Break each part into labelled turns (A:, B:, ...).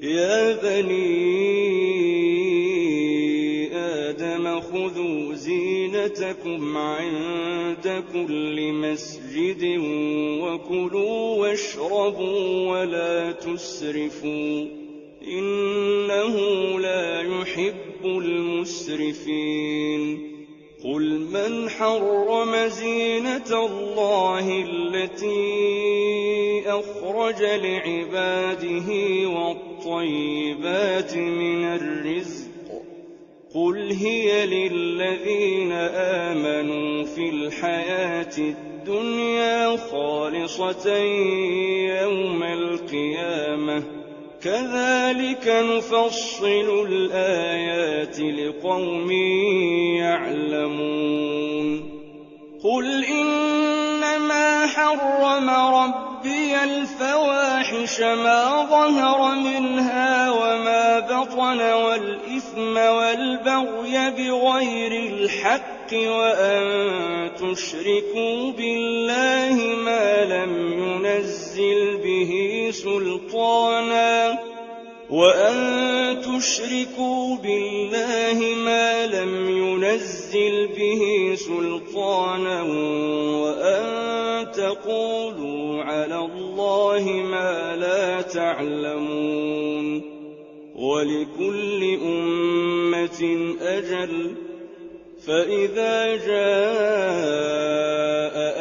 A: يا بني آدم خذوا زينتكم عند كل مسجد وكلوا واشربوا ولا تسرفوا إنه لا يحب المسرفين قل من حرم زينة الله التي أخرج لعباده والطيبات من الرزق قل هي للذين آمنوا في الحياة الدنيا خالصة يوم القيامة كذلك نفصل الآيات لقوم يعلمون قل إنما حرم ربي الفواحش ما ظهر منها وما بطن والإثم والبغي بغير الحق وأن تشركوا بالله ما لم ينزل به سلطانا وأن تقولوا على الله ما لا تعلمون ولكل أمة أجل فإذا جاء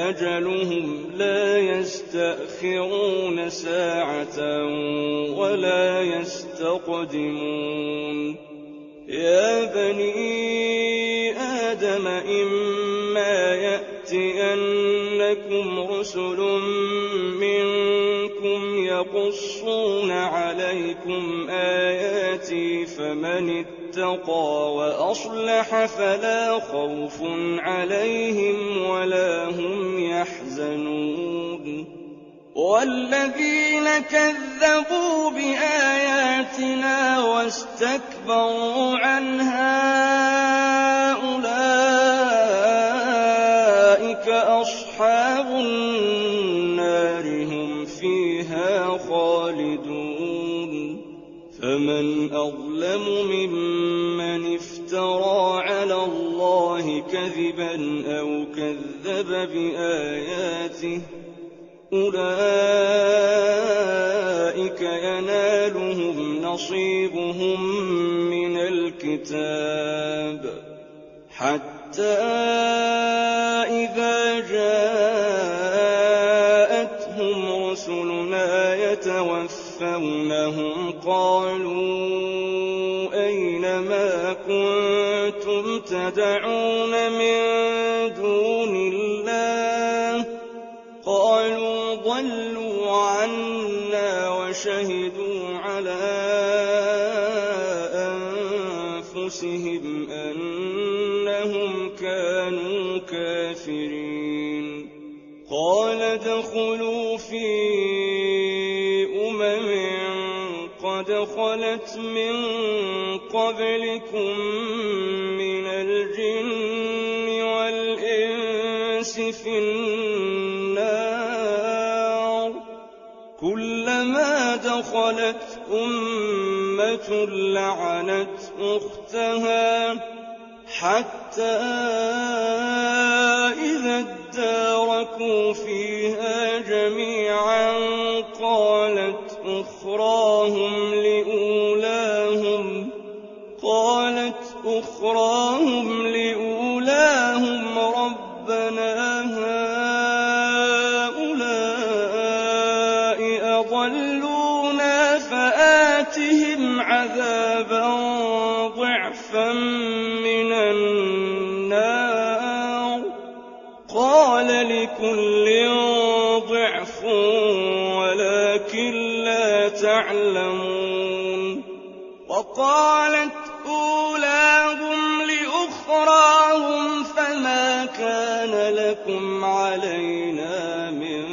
A: أجلهم لا يستأخرون ساعة ولا يستقدمون يا بني آدم إما يأتينكم رسل منكم يقصون عليكم آياتي فمن اتقى وأصلح فلا خوف عليهم ولا هم يحزنون والذين كذبوا بآياتنا واستكبروا عنها أولئك أصحاب النار هم فيها خالدون فمن أظلم ممن افترى على الله كذبا أو كذب بآياته أولئك ينالهم نصيبهم من الكتاب حتى إذا جاءتهم رسلنا يتوفونهم قالوا أين ما كنتم تدعون من دون الله قالوا ضلوا عنا وشهدوا على أنفسهم أنهم كانوا كافرين قال ادخلوا في قد خلت من قبلكم من الجن والإنس في النار كلما دخلت أمة لعنت أختها حتى إذا اداركوا فيها جميعا قالت أخراهم لأولاهم ربنا هؤلاء أضلونا فآتهم عذابا ضعفا من النار قال لكل ضعف ولكن لا تعلمون وقالت أولاهم لأخراهم فما كان لكم علينا من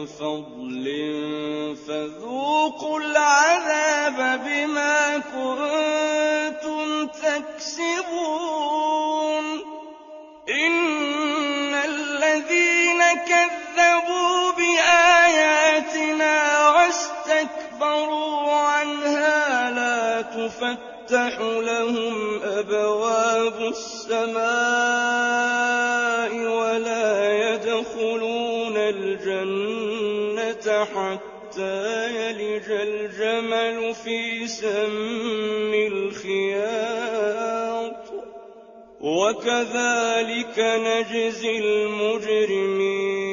A: فضل فذوقوا العذاب بما كنتم تكسبون إن الذين كذبوا بآياتنا واستكبروا عنها تُفَتَّحُ لَهُمْ أَبْوَابُ السَّمَاءِ وَلَا يَدْخُلُونَ الْجَنَّةَ حَتَّىٰ يَلِجَ الْجَمَلُ فِي سَمِّ الْخِيَاطِ، وَكَذَٰلِكَ نَجْزِي الْمُجْرِمِينَ.